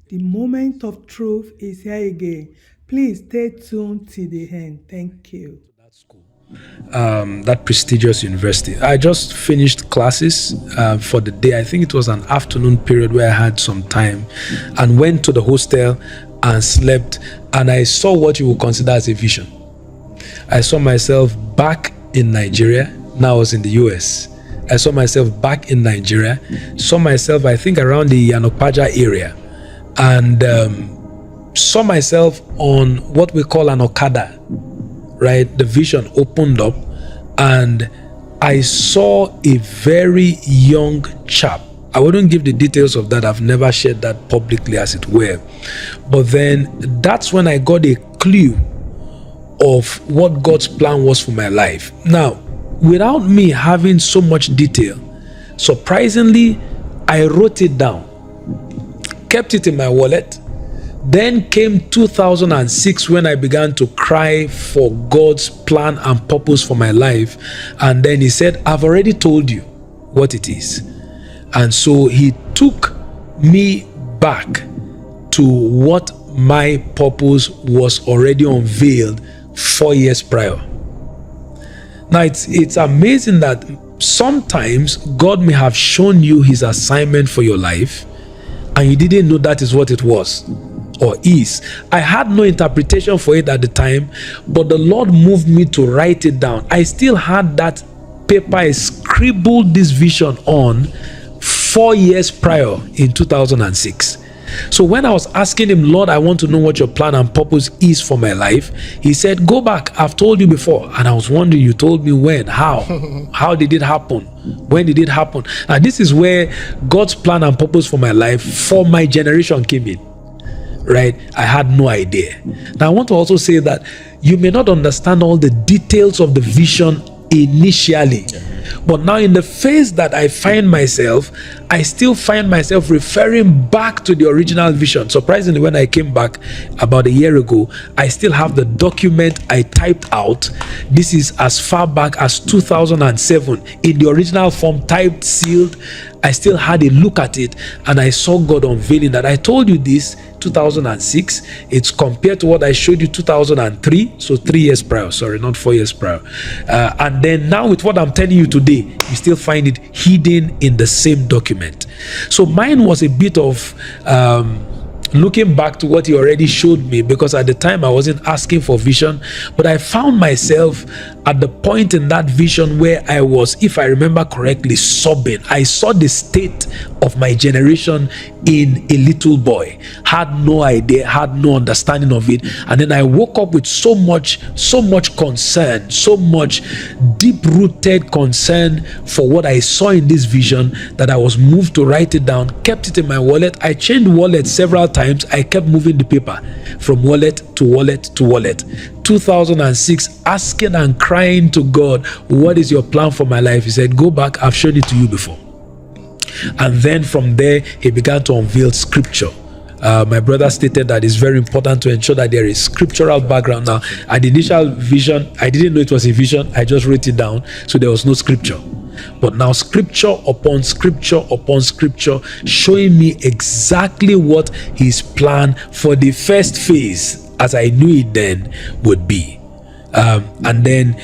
The moment of truth is here again. Please stay tuned till the end. Thank you. That school, that prestigious university. I just finished classes for the day. I think it was an afternoon period where I had some time and went to the hostel and slept. And I saw what you would consider as a vision. I saw myself back in Nigeria. Now I was in the US. I saw myself back in Nigeria. Saw myself, I think, around the Yanopaja area. And saw myself on what we call an Okada, right? The vision opened up and I saw a very young chap. I wouldn't give the details of that. I've never shared that publicly, as it were. But then that's when I got a clue of what God's plan was for my life. Now, without me having so much detail, surprisingly, I wrote it down, kept it in my wallet. Then came 2006 when I began to cry for God's plan and purpose for my life. And then he said, I've already told you what it is. And so he took me back to what my purpose was already unveiled 4 years prior. Now it's amazing that sometimes God may have shown you his assignment for your life and you didn't know that is what it was or is. I had no interpretation for it at the time, but the Lord moved me to write it down. I still had that paper I scribbled this vision on 4 years prior in 2006. So when I was asking him, Lord, I want to know what your plan and purpose is for my life, he said, go back. I've told you before. And I was wondering, you told me when, how? How did it happen? When did it happen? And this is where God's plan and purpose for my life, for my generation, came in. Right? I had no idea. Now I want to also say that you may not understand all the details of the vision initially, but now in the phase that I find myself, I still find myself referring back to the original vision. Surprisingly, when I came back about a year ago, I still have the document I typed out. This is as far back as 2007 in the original form, typed, sealed. I still had a look at it and I saw God unveiling that. I told you this 2006. It's compared to what I showed you 2003. So 3 years prior, sorry, not 4 years prior. And then now with what I'm telling you today, you still find it hidden in the same document. So mine was a bit of looking back to what he already showed me, because at the time I wasn't asking for vision, but I found myself at the point in that vision where I was, if I remember correctly, sobbing. I saw the state of my generation in a little boy, had no idea, had no understanding of it. And then I woke up with so much concern, so much deep-rooted concern for what I saw in this vision, that I was moved to write it down, kept it in my wallet. I changed wallets several times. I kept moving the paper from wallet to wallet to wallet. 2006, asking and crying to God, what is your plan for my life? He said, go back, I've shown it to you before. And then from there, he began to unveil scripture. My brother stated that it's very important to ensure that there is scriptural background. Now, at the initial vision, I didn't know it was a vision. I just wrote it down, so there was no scripture. But now scripture upon scripture upon scripture, showing me exactly what his plan for the first phase, as I knew it then, would be. And then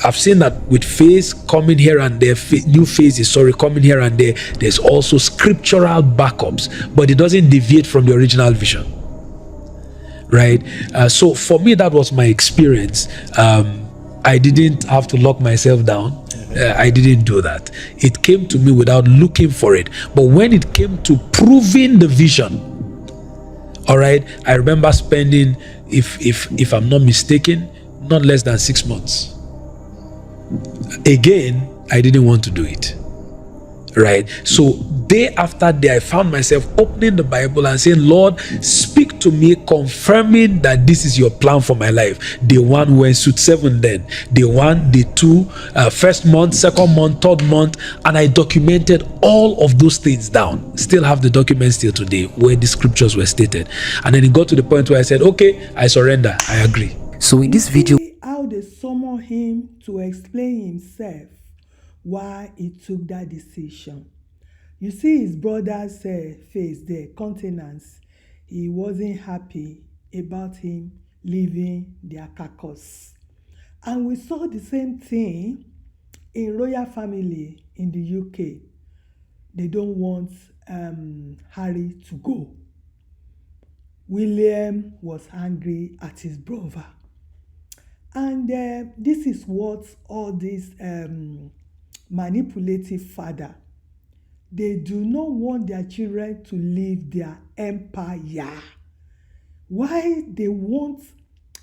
I've seen that with phase coming here and there, new phases, coming here and there, there's also scriptural backups, but it doesn't deviate from the original vision, right? So for me, that was my experience. I didn't have to lock myself down. I didn't do that. It came to me without looking for it. But when it came to proving the vision, all right, I remember spending, if I'm not mistaken, not less than 6 months. Again, I didn't want to do it, right? So day after day, I found myself opening the Bible and saying, Lord, speak to me, confirming that this is your plan for my life. Day 1, we're in suit 7 then. Day 1, day 2, first month, second month, third month, and I documented all of those things down. Still have the documents till today where the scriptures were stated. And then it got to the point where I said, okay, I surrender, I agree. So in this video, How they summon him to explain himself why he took that decision. You see his brother's face there, countenance. he wasn't happy about him leaving their carcass. And we saw the same thing in royal family in the UK. They don't want Harry to go. William was angry at his brother. And this is what all these manipulative father, they do not want their children to leave their empire. Why they want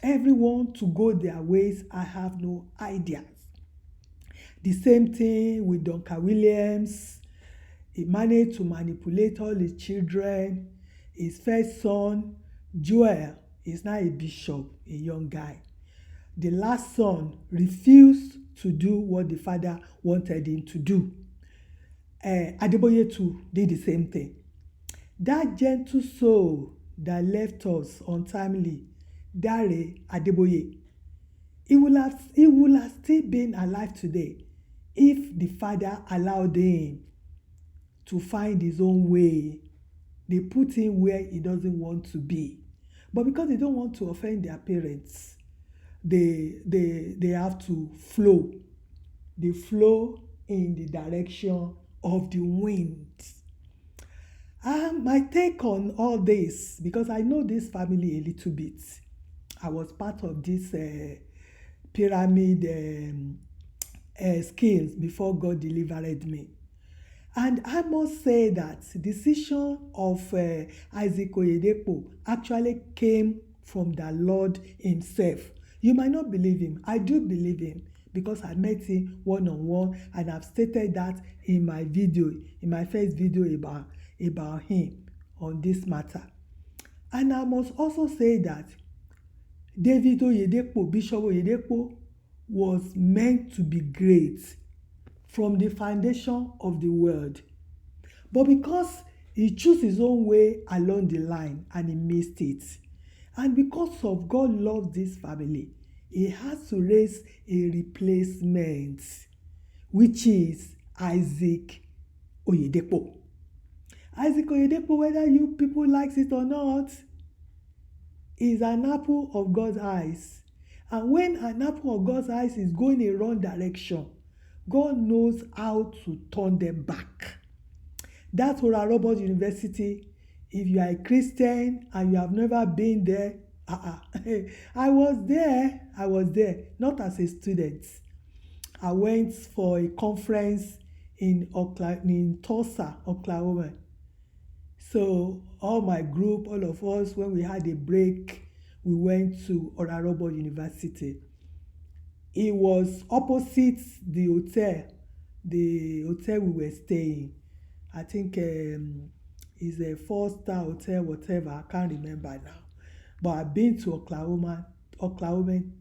everyone to go their ways, I have no ideas. The same thing with Duncan Williams. He managed to manipulate all his children. His first son, Joel, is now a bishop, a young guy. The last son refused to do what the father wanted him to do. Adeboye too did the same thing. That gentle soul that left us untimely, Dare Adeboye, he would have still been alive today if the father allowed him to find his own way. They put him where he doesn't want to be. But because they don't want to offend their parents, they have to flow. They flow in the direction of the wind. My take on all this, because I know this family a little bit. I was part of this pyramid schemes before God delivered me. And I must say that the decision of Issac Oyedepo actually came from the Lord himself. You might not believe him. I do believe him because I met him one-on-one, and I've stated that in my video, in my first video about him on this matter. And I must also say that David Oyedepo, Bishop Oyedepo, was meant to be great from the foundation of the world. But because he chose his own way along the line and he missed it, and because of God loves this family, he has to raise a replacement, which is Issac Oyedepo. Issac Oyedepo, whether you people like it or not, is an apple of God's eyes. And when an apple of God's eyes is going in a wrong direction, God knows how to turn them back. That's Oral Roberts University. If you are a Christian and you have never been there, I was there, not as a student. I went for a conference in Tulsa, Oklahoma. So all my group, all of us, when we had a break, we went to Oral Roberts University. It was opposite the hotel we were staying. I think it's a 4-star hotel, whatever. I can't remember now. But I've been to Oklahoma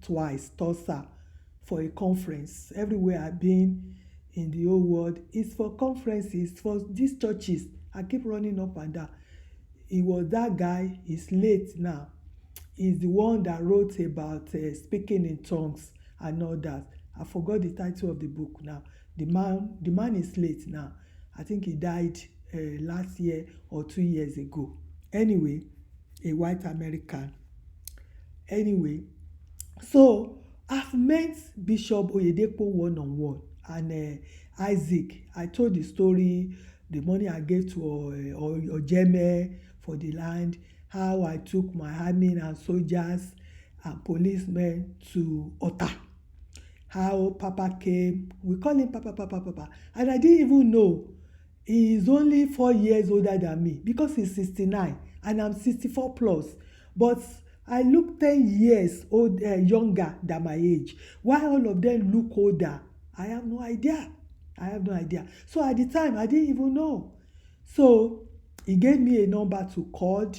twice, Tulsa, for a conference. Everywhere I've been in the whole world is for conferences, for these churches. I keep running up and down. It was that guy, he's late now. He's the one that wrote about speaking in tongues and all that. I forgot the title of the book now. The man is late now. I think he died last year or 2 years ago. Anyway, a white American. Anyway, so I've met Bishop Oyedepo one-on-one, and Isaac, I told the story, the money I gave to Ojeme for the land, how I took my army and soldiers and policemen to Ota. How Papa came, we call him Papa. And I didn't even know he is only 4 years older than me because he's 69 and I'm 64 plus. But I look 10 years younger than my age. Why all of them look older? I have no idea. So at the time, I didn't even know. So he gave me a number to call.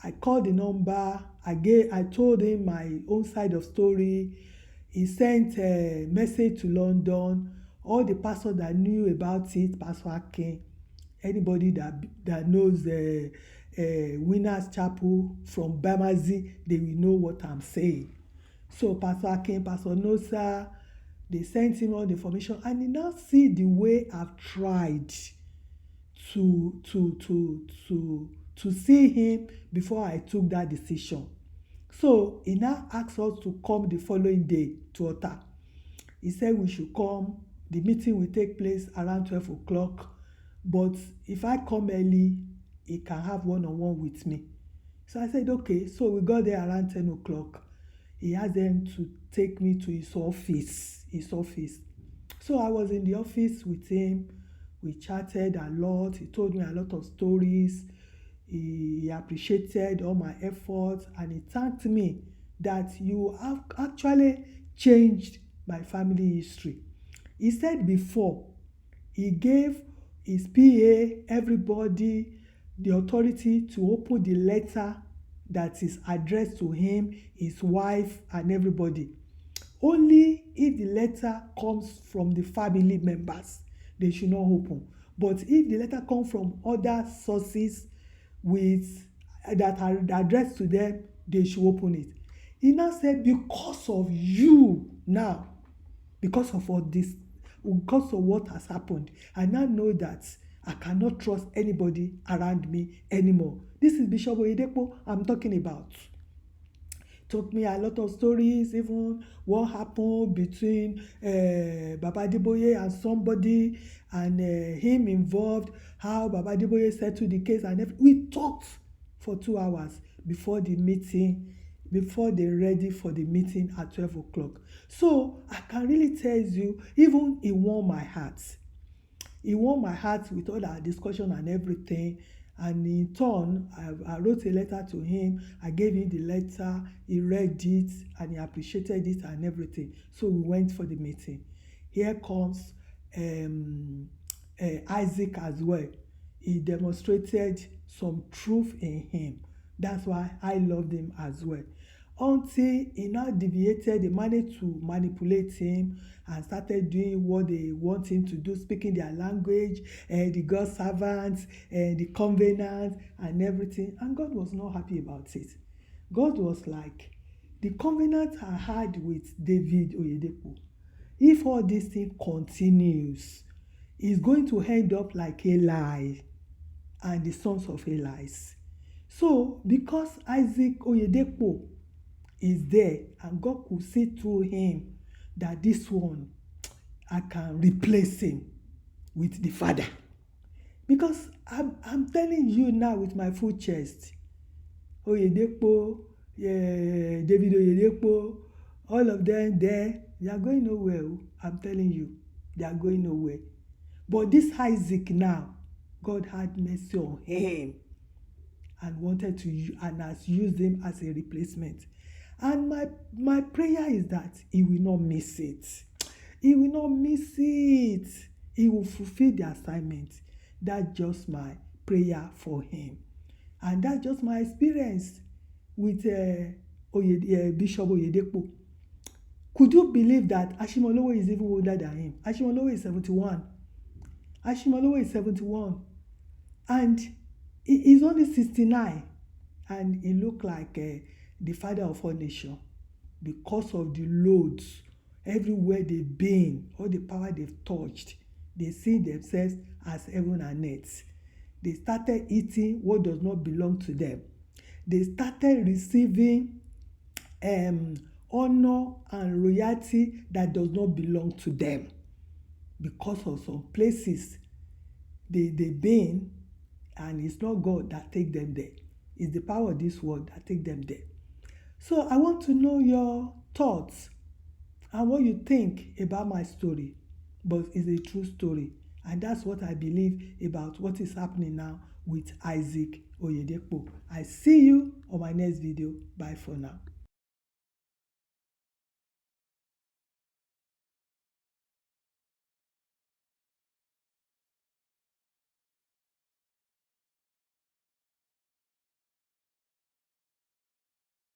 I called the number. I told him my own side of story. He sent a message to London. All the pastors that knew about it, Pastor Akin, anybody that knows Winners Chapel from Bamazi, they will know what I'm saying. So Pastor Akin, Pastor Nosa, they sent him all the information, and he now see the way I've tried to to see him before I took that decision. So he now asked us to come the following day to Ota. He said we should come. The meeting will take place around 12 o'clock. But if I come early, he can have one-on-one with me. So I said, okay. So we got there around 10 o'clock. He asked them to take me to his office. So I was in the office with him. We chatted a lot. He told me a lot of stories. He appreciated all my efforts, and he thanked me that you have actually changed my family history. He said before, he gave his PA, everybody, the authority to open the letter that is addressed to him, his wife, and everybody. Only if the letter comes from the family members, they should not open. But if the letter comes from other sources that are addressed to them, they should open it. He now said, because of you now, because of all this, because of what has happened, I now know that I cannot trust anybody around me anymore. This is Bishop Oyedepo I'm talking about. Told me a lot of stories, even what happened between Baba Adeboye and somebody, and him involved, how Baba Adeboye settled the case, and we talked for 2 hours before the meeting, before they're ready for the meeting at 12 o'clock. So I can really tell you, even it warmed my heart. It warmed my heart with all our discussion and everything. And in turn, I wrote a letter to him. I gave him the letter. He read it and he appreciated it and everything. So we went for the meeting. Here comes Isaac as well. He demonstrated some truth in him. That's why I loved him as well. Until he now deviated, they managed to manipulate him and started doing what they want him to do, speaking their language, the God servants, the covenant, and everything. And God was not happy about it. God was like, the covenant I had with David Oyedepo, if all this thing continues, it's going to end up like Eli and the sons of Eli. So, because Isaac Oyedepo is there, and God could see through him that this one, I can replace him with the father. Because I'm telling you now with my full chest, Oyedepo, David Oyedepo, all of them there, they are going nowhere. I'm telling you, they are going nowhere. But this Isaac now, God had mercy on him and wanted to, and has used him as a replacement. And my prayer is that he will not miss it. He will not miss it. He will fulfill the assignment. That's just my prayer for him. And that's just my experience with Bishop Oyedepo. Could you believe that Ashimolowo is even older than him? Ashimolowo is 71. Ashimolowo is 71. And he's only 69. And he looked like the father of all nations, because of the loads everywhere they've been, all the power they've touched. They see themselves as heaven and earth. They started eating what does not belong to them. They started receiving honor and royalty that does not belong to them, because of some places they've been, and it's not God that take them there. It's the power of this world that take them there. So I want to know your thoughts and what you think about my story. But it's a true story. And that's what I believe about what is happening now with Isaac Oyedepo. I see you on my next video. Bye for now.